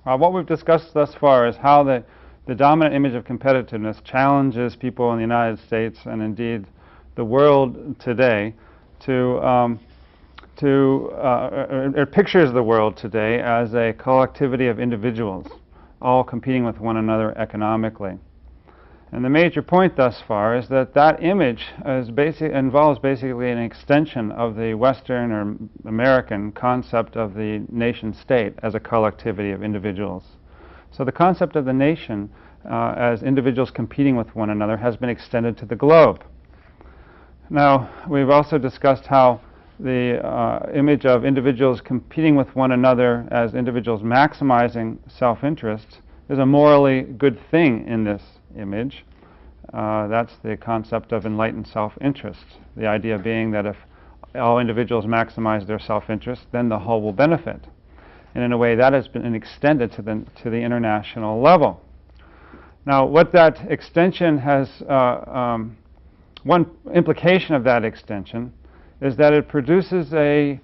What we've discussed thus far is how the dominant image of competitiveness challenges people in the United States and indeed the world today it pictures the world today as a collectivity of individuals, all competing with one another economically. And the major point thus far is that that image involves basically an extension of the Western or American concept of the nation-state as a collectivity of individuals. So the concept of the nation as individuals competing with one another has been extended to the globe. Now, we've also discussed how the image of individuals competing with one another as individuals maximizing self-interest is a morally good thing in this image. That's the concept of enlightened self-interest. The idea being that if all individuals maximize their self-interest, then the whole will benefit. And in a way, that has been extended to the international level. Now, what that extension has, one implication of that extension is that it produces a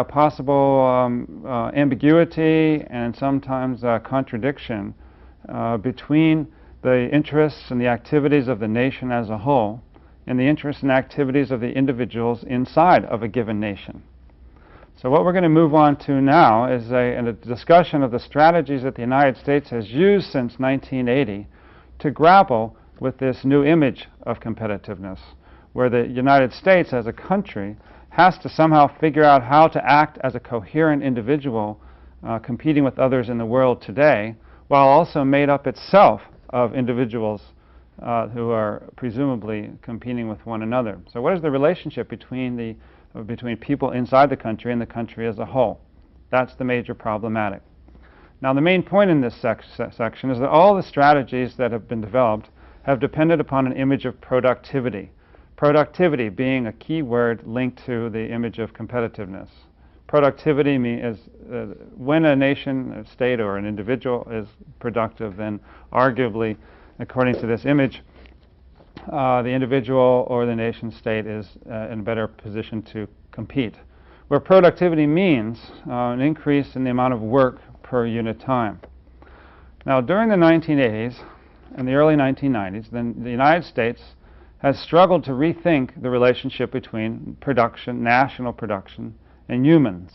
possible ambiguity and sometimes contradiction between the interests and the activities of the nation as a whole and the interests and activities of the individuals inside of a given nation. So what we're going to move on to now is a discussion of the strategies that the United States has used since 1980 to grapple with this new image of competitiveness, where the United States as a country has to somehow figure out how to act as a coherent individual competing with others in the world today, while also made up itself of individuals who are presumably competing with one another. So what is the relationship between people inside the country and the country as a whole? That's the major problematic. Now, the main point in this section is that all the strategies that have been developed have depended upon an image of productivity. Productivity being a key word linked to the image of competitiveness. Productivity is when a nation, a state, or an individual is productive, then arguably, according to this image, the individual or the nation state is in a better position to compete. Where productivity means an increase in the amount of work per unit time. Now, during the 1980s and the early 1990s, then the United States has struggled to rethink the relationship between production, national production, and humans,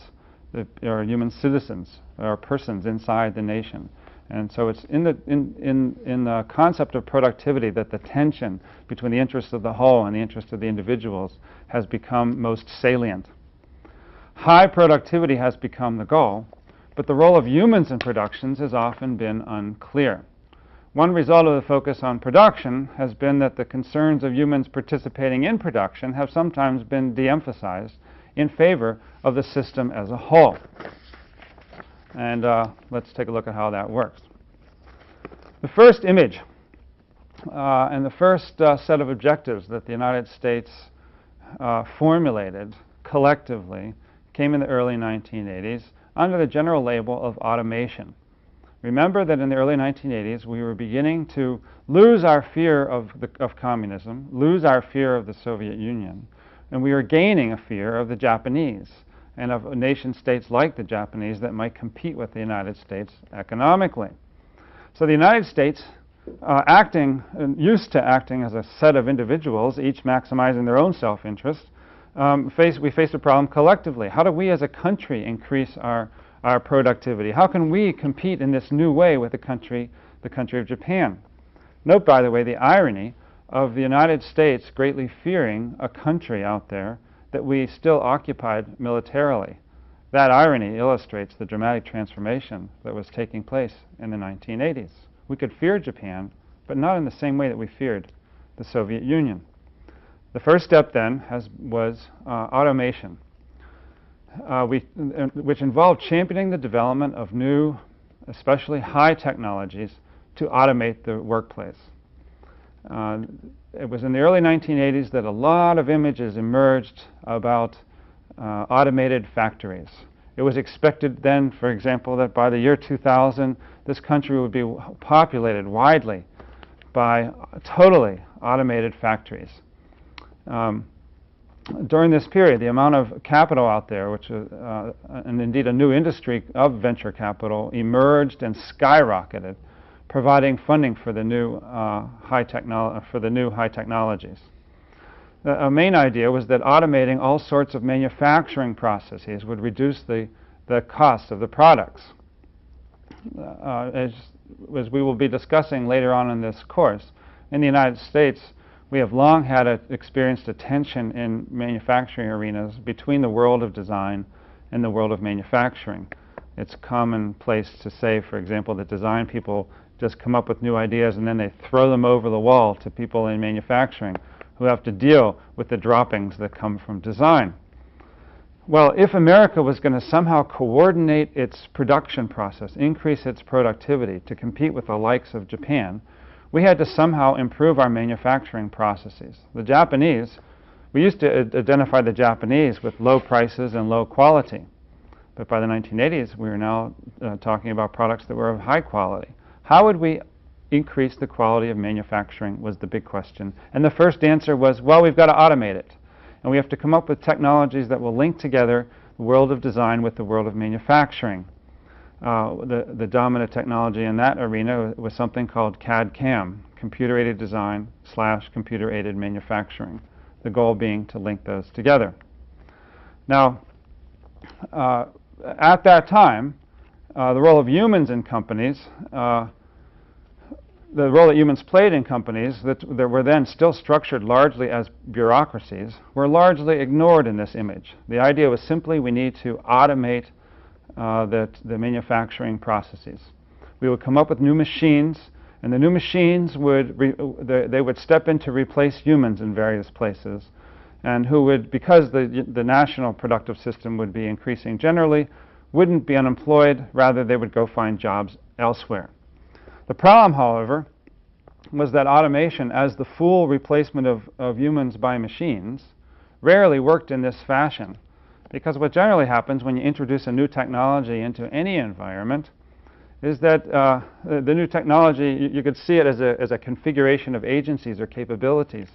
or human citizens, or persons inside the nation. And so it's in the concept of productivity that the tension between the interests of the whole and the interests of the individuals has become most salient. High productivity has become the goal, but the role of humans in productions has often been unclear. One result of the focus on production has been that the concerns of humans participating in production have sometimes been de-emphasized in favor of the system as a whole. And let's take a look at how that works. The first image and the first set of objectives that the United States formulated collectively came in the early 1980s under the general label of automation. Remember that in the early 1980s we were beginning to lose our fear of communism, lose our fear of the Soviet Union, and we were gaining a fear of the Japanese and of nation-states like the Japanese that might compete with the United States economically. So the United States, used to acting as a set of individuals, each maximizing their own self-interest, we faced a problem collectively. How do we as a country increase our productivity? How can we compete in this new way with the country of Japan? Note, by the way, the irony of the United States greatly fearing a country out there that we still occupied militarily. That irony illustrates the dramatic transformation that was taking place in the 1980s. We could fear Japan, but not in the same way that we feared the Soviet Union. The first step then was automation, which involved championing the development of new, especially high technologies to automate the workplace. It was in the early 1980s that a lot of images emerged about automated factories. It was expected then, for example, that by the year 2000, this country would be populated widely by totally automated factories. during this period, the amount of capital out there, which and indeed a new industry of venture capital, emerged and skyrocketed, providing funding for the new high technologies. A main idea was that automating all sorts of manufacturing processes would reduce the cost of the products. As we will be discussing later on in this course, in the United States, we have long experienced a tension in manufacturing arenas between the world of design and the world of manufacturing. It's commonplace to say, for example, that design people just come up with new ideas and then they throw them over the wall to people in manufacturing who have to deal with the droppings that come from design. Well, if America was going to somehow coordinate its production process, increase its productivity to compete with the likes of Japan, we had to somehow improve our manufacturing processes. The Japanese, we used to identify the Japanese with low prices and low quality. But by the 1980s, we were now talking about products that were of high quality. How would we increase the quality of manufacturing was the big question. And the first answer was, well, we've got to automate it. And we have to come up with technologies that will link together the world of design with the world of manufacturing. The dominant technology in that arena was something called CAD/CAM, computer-aided design / computer-aided manufacturing, the goal being to link those together. Now, at that time, the role of humans in companies, the role that humans played in companies that were then still structured largely as bureaucracies were largely ignored in this image. The idea was simply we need to automate the manufacturing processes. We would come up with new machines, and the new machines would they would step in to replace humans in various places, and who would, because the national productive system would be increasing generally, wouldn't be unemployed. Rather, they would go find jobs elsewhere. The problem, however, was that automation, as the full replacement of humans by machines, rarely worked in this fashion. Because what generally happens when you introduce a new technology into any environment is that the new technology, you could see it as a configuration of agencies or capabilities.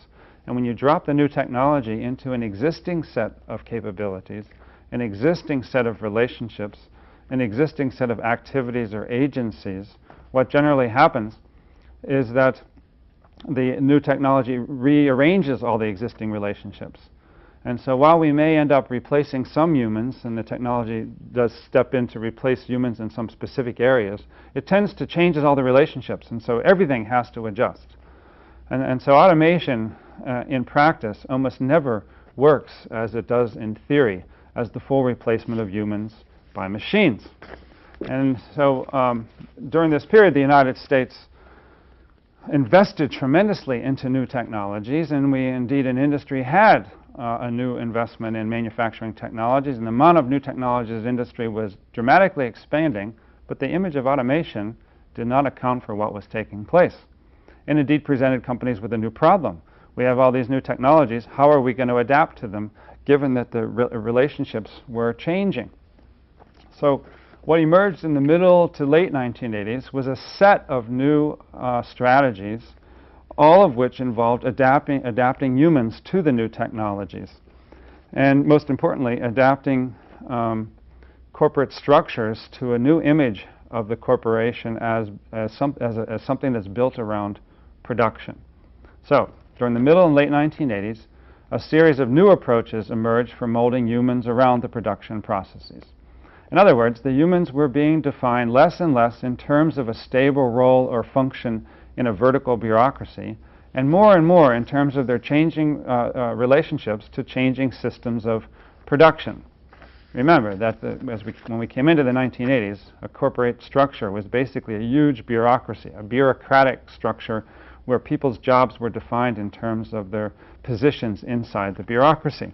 And when you drop the new technology into an existing set of capabilities, an existing set of relationships, an existing set of activities or agencies, what generally happens is that the new technology rearranges all the existing relationships. And so while we may end up replacing some humans, and the technology does step in to replace humans in some specific areas, it tends to change all the relationships, and so everything has to adjust. And so automation in practice almost never works as it does in theory, as the full replacement of humans by machines. And so during this period, the United States invested tremendously into new technologies, and we indeed in industry had a new investment in manufacturing technologies, and the amount of new technologies industry was dramatically expanding, but the image of automation did not account for what was taking place, and indeed presented companies with a new problem. We have all these new technologies. How are we going to adapt to them, given that the relationships were changing? So what emerged in the middle to late 1980s was a set of new strategies, all of which involved adapting humans to the new technologies. And most importantly, adapting corporate structures to a new image of the corporation as something that's built around production. So during the middle and late 1980s, a series of new approaches emerged for molding humans around the production processes. In other words, the humans were being defined less and less in terms of a stable role or function in a vertical bureaucracy, and more in terms of their changing relationships to changing systems of production. Remember that when we came into the 1980s, a corporate structure was basically a huge bureaucracy, a bureaucratic structure where people's jobs were defined in terms of their positions inside the bureaucracy.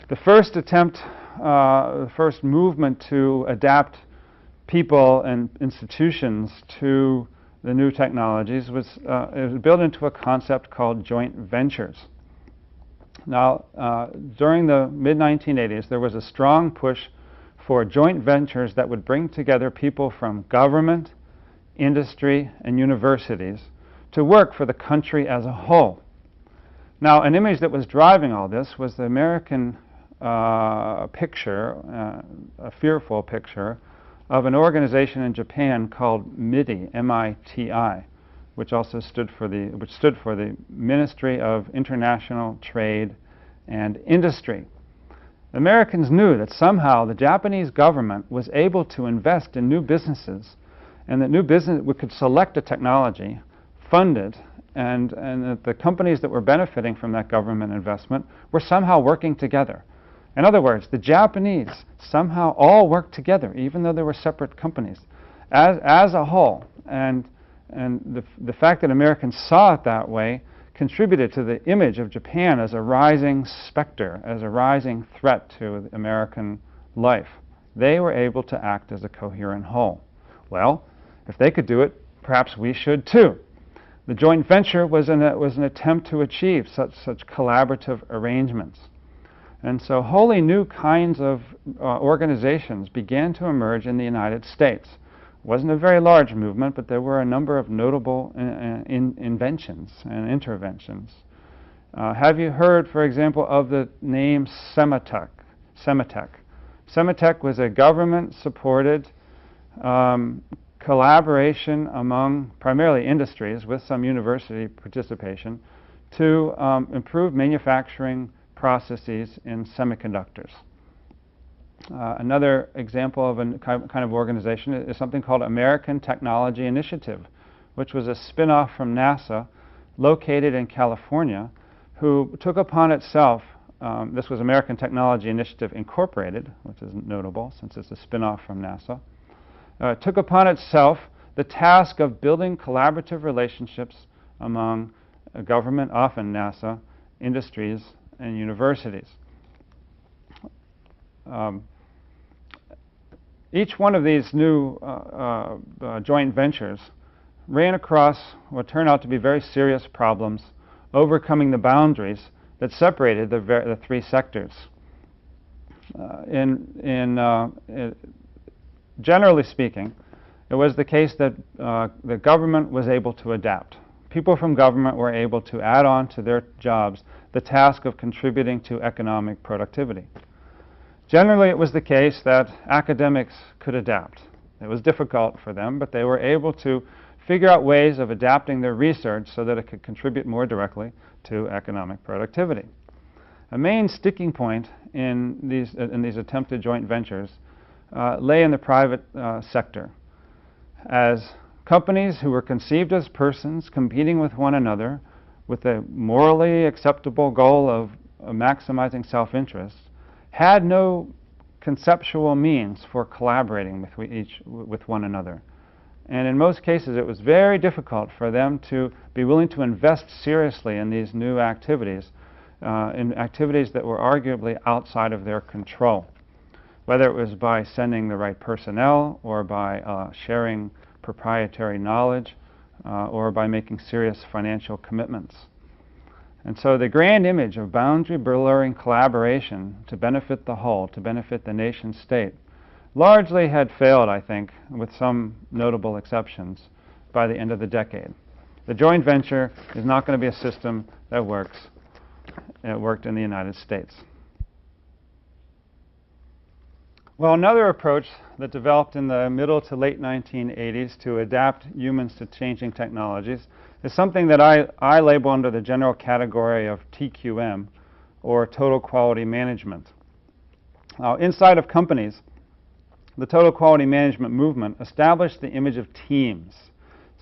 The first attempt, the first movement to adapt people and institutions to the new technologies was built into a concept called joint ventures. Now, during the mid-1980s, there was a strong push for joint ventures that would bring together people from government, industry, and universities to work for the country as a whole. Now, an image that was driving all this was the American picture, a fearful picture, of an organization in Japan called MITI, M-I-T-I, which stood for the Ministry of International Trade and Industry. Americans knew that somehow the Japanese government was able to invest in new businesses, and that new business could select a technology, fund it, and that the companies that were benefiting from that government investment were somehow working together. In other words, the Japanese somehow all worked together, even though they were separate companies, as a whole. And the fact that Americans saw it that way contributed to the image of Japan as a rising specter, as a rising threat to American life. They were able to act as a coherent whole. Well, if they could do it, perhaps we should too. The joint venture was an attempt to achieve such collaborative arrangements. And so wholly new kinds of organizations began to emerge in the United States. It wasn't a very large movement, but there were a number of notable inventions and interventions. Have you heard, for example, of the name Sematech? Sematech was a government-supported collaboration among primarily industries with some university participation to improve manufacturing processes in semiconductors. Another example of a kind of organization is something called American Technology Initiative, which was a spin-off from NASA located in California, who took upon itself, this was American Technology Initiative Incorporated, which is notable since it's a spin-off from NASA, took upon itself the task of building collaborative relationships among government, often NASA, industries, and universities. Each one of these new joint ventures ran across what turned out to be very serious problems, overcoming the boundaries that separated the three sectors. Generally speaking, it was the case that the government was able to adapt. People from government were able to add on to their jobs the task of contributing to economic productivity. Generally, it was the case that academics could adapt. It was difficult for them, but they were able to figure out ways of adapting their research so that it could contribute more directly to economic productivity. A main sticking point in these attempted joint ventures lay in the private sector, as companies who were conceived as persons competing with one another with a morally acceptable goal of maximizing self-interest had no conceptual means for collaborating with one another. And in most cases, it was very difficult for them to be willing to invest seriously in these new activities, in activities that were arguably outside of their control, whether it was by sending the right personnel or by sharing proprietary knowledge or by making serious financial commitments. And so the grand image of boundary-blurring collaboration to benefit the whole, to benefit the nation state, largely had failed, I think, with some notable exceptions, by the end of the decade. The joint venture is not going to be a system that works. It worked in the United States. Well, another approach that developed in the middle to late 1980s to adapt humans to changing technologies is something that I label under the general category of TQM, or total quality management. Now, inside of companies, the total quality management movement established the image of teams.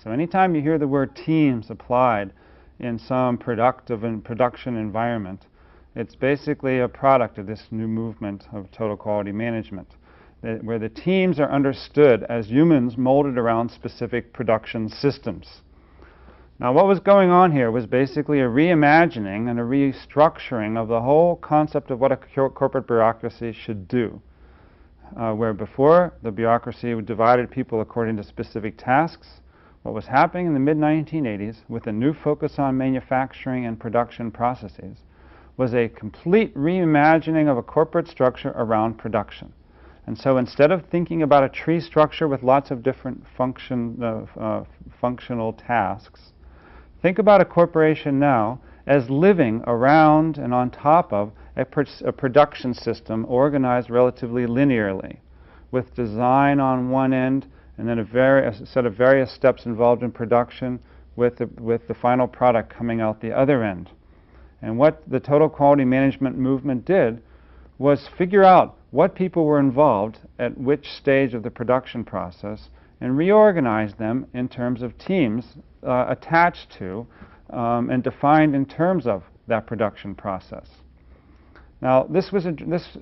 So anytime you hear the word teams applied in some production environment, it's basically a product of this new movement of total quality management, where the teams are understood as humans molded around specific production systems. Now, what was going on here was basically a reimagining and a restructuring of the whole concept of what a corporate bureaucracy should do. Where before, the bureaucracy divided people according to specific tasks, what was happening in the mid-1980s with a new focus on manufacturing and production processes was a complete reimagining of a corporate structure around production. And so instead of thinking about a tree structure with lots of different functional tasks, think about a corporation now as living around and on top of a production system organized relatively linearly, with design on one end and then a set of various steps involved in production with the final product coming out the other end. And what the total quality management movement did was figure out what people were involved at which stage of the production process and reorganize them in terms of teams attached to and defined in terms of that production process. Now, this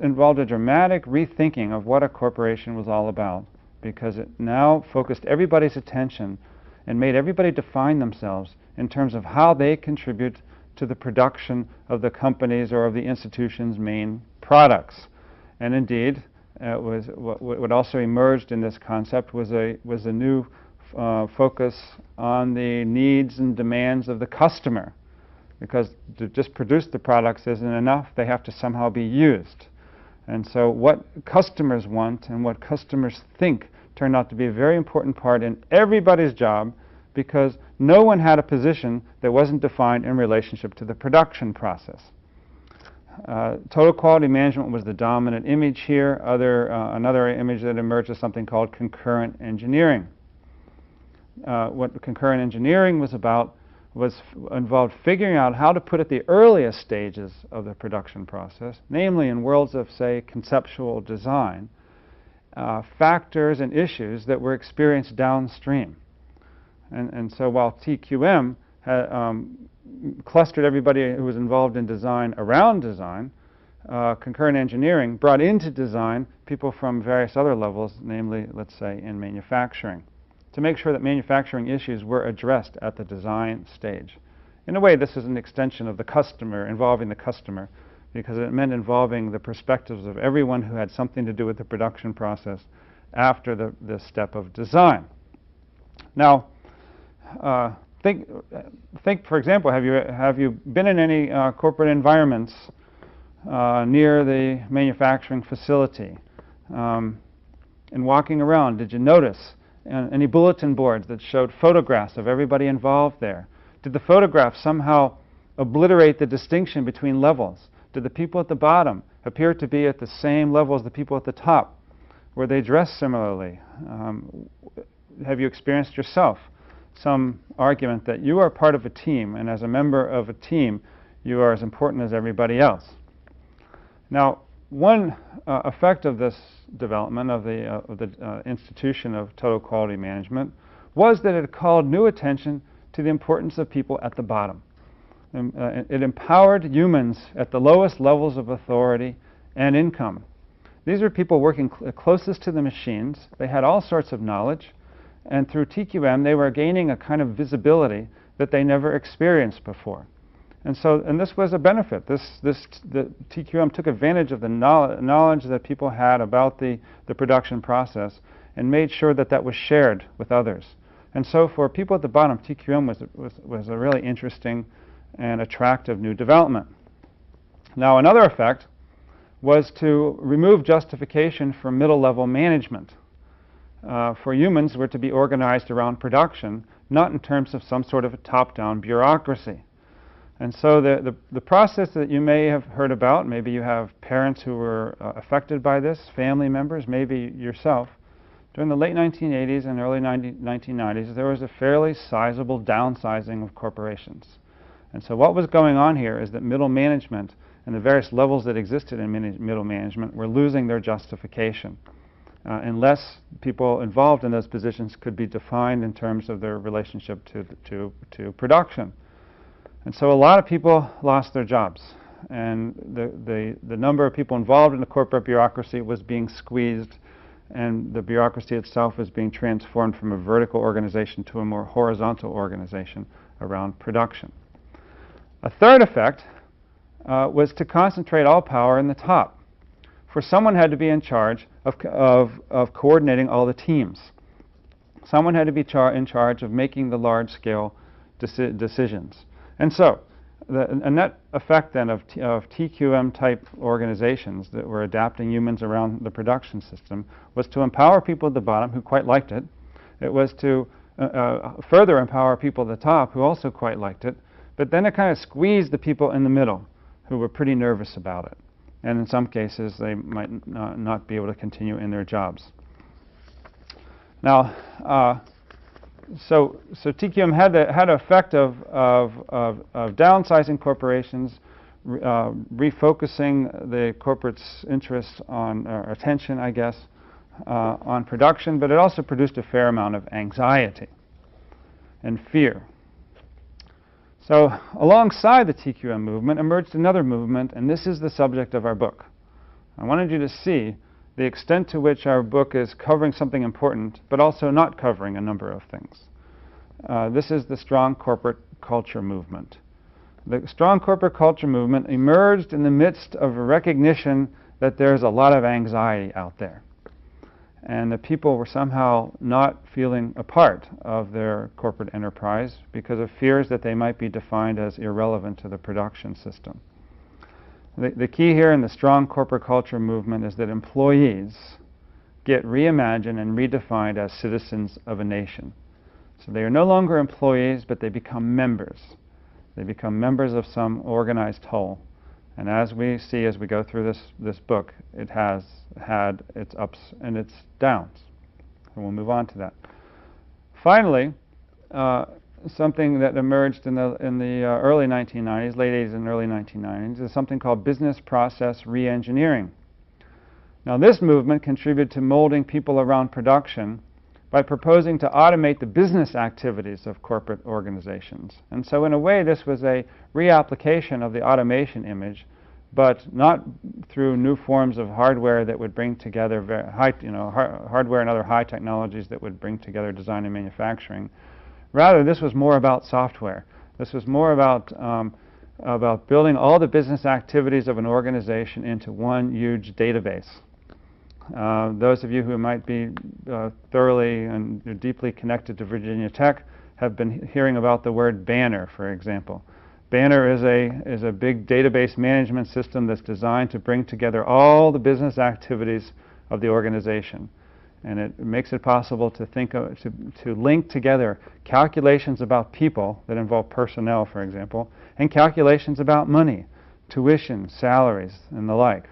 involved a dramatic rethinking of what a corporation was all about, because it now focused everybody's attention and made everybody define themselves in terms of how they contribute to the production of the company's or of the institution's main products. And indeed, what also emerged in this concept was a new focus on the needs and demands of the customer, because to just produce the products isn't enough. They have to somehow be used. And so what customers want and what customers think turned out to be a very important part in everybody's job, because no one had a position that wasn't defined in relationship to the production process. Total quality management was the dominant image here. Another image that emerged is something called concurrent engineering. What concurrent engineering was about involved figuring out how to put at the earliest stages of the production process, namely in worlds of, say, conceptual design, factors and issues that were experienced downstream. And so while TQM had clustered everybody who was involved in design around design, concurrent engineering brought into design people from various other levels, namely, let's say, in manufacturing, to make sure that manufacturing issues were addressed at the design stage. In a way, this is an extension of the customer, involving the customer, because it meant involving the perspectives of everyone who had something to do with the production process after the step of design. Now, think, for example, have you been in any corporate environments near the manufacturing facility? And walking around, did you notice any bulletin boards that showed photographs of everybody involved there? Did the photographs somehow obliterate the distinction between levels? Did the people at the bottom appear to be at the same level as the people at the top? Were they dressed similarly? Have you experienced yourself some argument that you are part of a team, and as a member of a team, you are as important as everybody else? Now, one effect of this development of the institution of total quality management was that it called new attention to the importance of people at the bottom. It empowered humans at the lowest levels of authority and income. These were people working closest to the machines. They had all sorts of knowledge, and through TQM they were gaining a kind of visibility that they never experienced before. And this was a benefit. The TQM took advantage of the knowledge that people had about the production process and made sure that that was shared with others. And so for people at the bottom, TQM was a really interesting and attractive new development. Now, another effect was to remove justification for middle-level management. For humans, were to be organized around production, not in terms of some sort of a top-down bureaucracy. And so the process that you may have heard about, maybe you have parents who were affected by this, family members, maybe yourself. During the late 1980s and early 1990s, there was a fairly sizable downsizing of corporations. And so what was going on here is that middle management and the various levels that existed in middle management were losing their justification, unless people involved in those positions could be defined in terms of their relationship to production. And so a lot of people lost their jobs, and the number of people involved in the corporate bureaucracy was being squeezed, and the bureaucracy itself was being transformed from a vertical organization to a more horizontal organization around production. A third effect was to concentrate all power in the top. For someone had to be in charge of coordinating all the teams. Someone had to be in charge of making the large-scale decisions. And so, a net effect then of TQM-type organizations that were adapting humans around the production system was to empower people at the bottom who quite liked it. It was to further empower people at the top who also quite liked it, But then it kind of squeezed the people in the middle who were pretty nervous about it. And in some cases, they might not be able to continue in their jobs. Now, so TQM had the effect of downsizing corporations, refocusing the corporate's interests on attention, I guess, on production, but it also produced a fair amount of anxiety and fear. So alongside the TQM movement emerged another movement, and this is the subject of our book. I wanted you to see the extent to which our book is covering something important, but also not covering a number of things. This is the strong corporate culture movement. The strong corporate culture movement emerged in the midst of a recognition that there's a lot of anxiety out there, and the people were somehow not feeling a part of their corporate enterprise because of fears that they might be defined as irrelevant to the production system. The key here in the strong corporate culture movement is that employees get reimagined and redefined as citizens of a nation. So they are no longer employees, but they become members. They become members of some organized whole. And as we see as we go through this book, it has had its ups and its downs. And we'll move on to that. Finally, something that emerged in the early 1990s, late 80s and early 1990s, is something called business process reengineering. Now, this movement contributed to molding people around production by proposing to automate the business activities of corporate organizations. And so in a way, this was a reapplication of the automation image, but not through new forms of hardware that would bring together hardware and other high technologies that would bring together design and manufacturing. Rather, this was more about software. This was more about building all the business activities of an organization into one huge database. Those of you who might be thoroughly and deeply connected to Virginia Tech have been hearing about the word Banner, for example. Banner is a big database management system that's designed to bring together all the business activities of the organization. And it makes it possible to to link together calculations about people that involve personnel, for example, and calculations about money, tuition, salaries, and the like.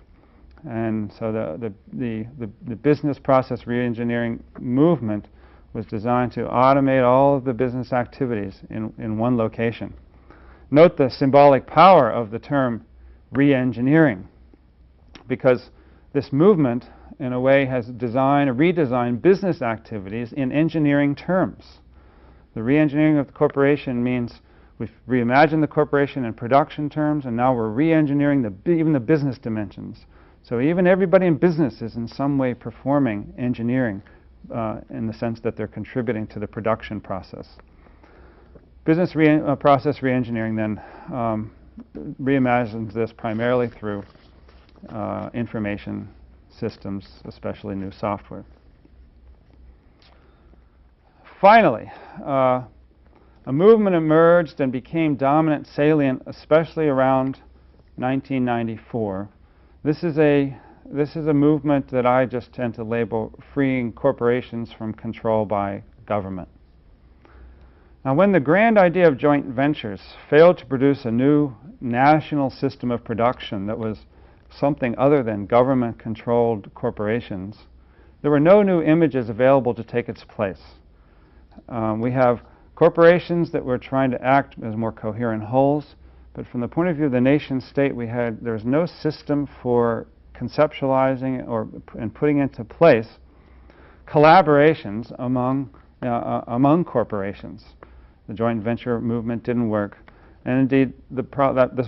And so the business process reengineering movement was designed to automate all of the business activities in one location. Note the symbolic power of the term reengineering, because this movement in a way has redesigned business activities in engineering terms. The re-engineering of the corporation means we've reimagined the corporation in production terms, and now we're re-engineering even the business dimensions. So even everybody in business is in some way performing engineering in the sense that they're contributing to the production process. Business process re-engineering then reimagines this primarily through information systems, especially new software. Finally, a movement emerged and became dominant, salient, especially around 1994. This is a movement that I just tend to label freeing corporations from control by government. Now, when the grand idea of joint ventures failed to produce a new national system of production that was something other than government-controlled corporations, there were no new images available to take its place. We have corporations that were trying to act as more coherent wholes, but from the point of view of the nation-state, there was no system for conceptualizing and putting into place collaborations among corporations. The joint venture movement didn't work. And indeed, this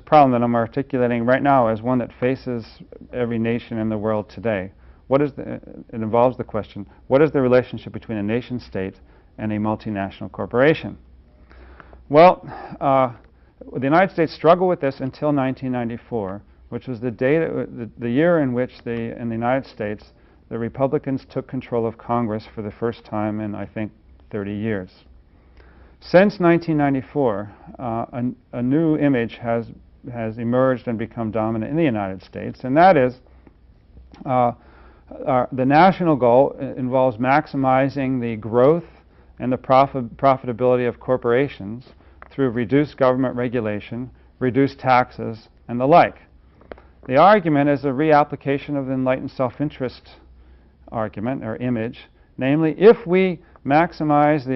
problem that I'm articulating right now is one that faces every nation in the world today. It involves the question, what is the relationship between a nation-state and a multinational corporation? Well, the United States struggled with this until 1994, which was the year in which in the United States, the Republicans took control of Congress for the first time in, I think, 30 years. Since 1994, a new image has emerged and become dominant in the United States, and that is the national goal involves maximizing the growth and the profitability of corporations through reduced government regulation, reduced taxes, and the like. The argument is a reapplication of the enlightened self-interest argument or image, namely, if we maximize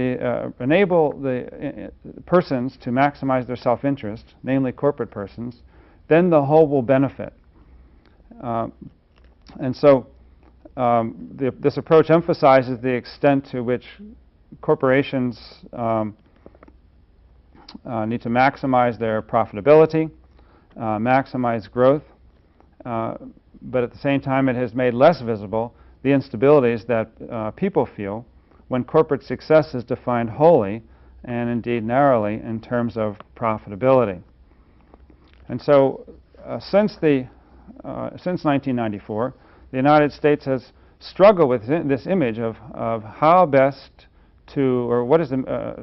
enable the persons to maximize their self-interest, namely corporate persons, then the whole will benefit. And so this approach emphasizes the extent to which corporations need to maximize their profitability, maximize growth, but at the same time it has made less visible the instabilities that people feel when corporate success is defined wholly and indeed narrowly in terms of profitability. And so since 1994, the United States has struggled with this image of how best to, or what is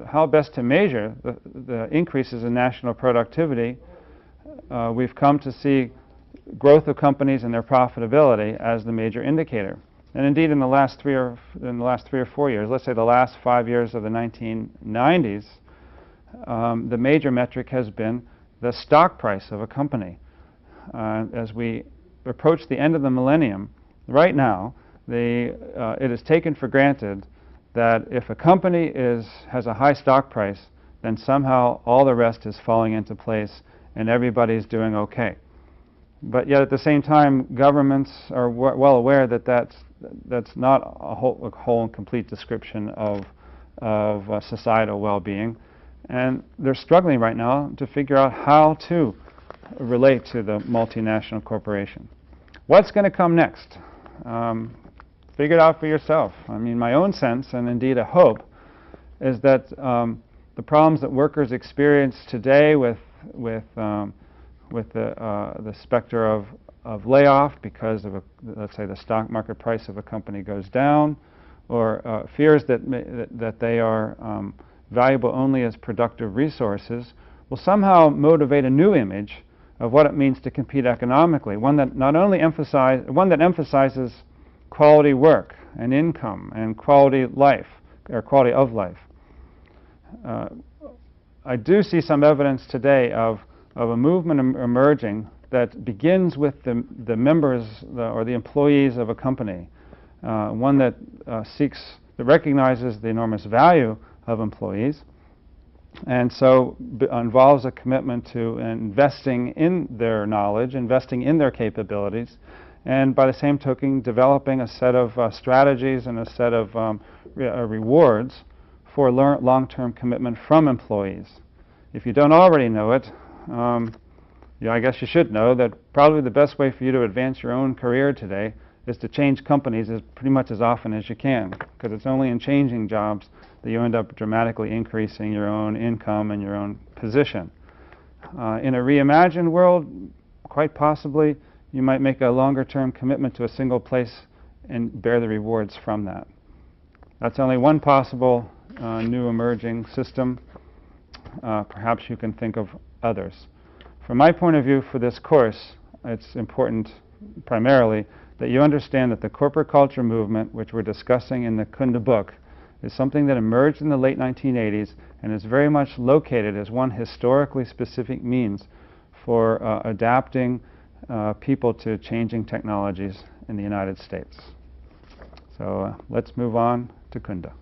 how best to measure the increases in national productivity. We've come to see growth of companies and their profitability as the major indicator. And indeed, in the last 3 or 4 years, let's say the last 5 years of the 1990s, the major metric has been the stock price of a company. As we approach the end of the millennium, right now, it is taken for granted that if a company has a high stock price, then somehow all the rest is falling into place and everybody's doing okay. But yet at the same time, governments are well aware that that's not a whole and complete description of societal well-being, and they're struggling right now to figure out how to relate to the multinational corporation. What's going to come next? Figure it out for yourself. I mean, my own sense, and indeed a hope, is that the problems that workers experience today with the specter of layoff because of, let's say, the stock market price of a company goes down, or fears that they are valuable only as productive resources, will somehow motivate a new image of what it means to compete economically, one that emphasizes quality work and income and quality life, or quality of life. I do see some evidence today of a movement emerging that begins with the members or the employees of a company, one that recognizes the enormous value of employees, and so involves a commitment to investing in their knowledge, investing in their capabilities, and by the same token developing a set of strategies and a set of rewards for long-term commitment from employees. If you don't already know it, I guess you should know that probably the best way for you to advance your own career today is to change companies pretty much as often as you can, because it's only in changing jobs that you end up dramatically increasing your own income and your own position. In a reimagined world, quite possibly, you might make a longer-term commitment to a single place and bear the rewards from that. That's only one possible new emerging system. Perhaps you can think of others. From my point of view for this course, it's important primarily that you understand that the corporate culture movement, which we're discussing in the Kunda book, is something that emerged in the late 1980s and is very much located as one historically specific means for adapting people to changing technologies in the United States. So let's move on to Kunda.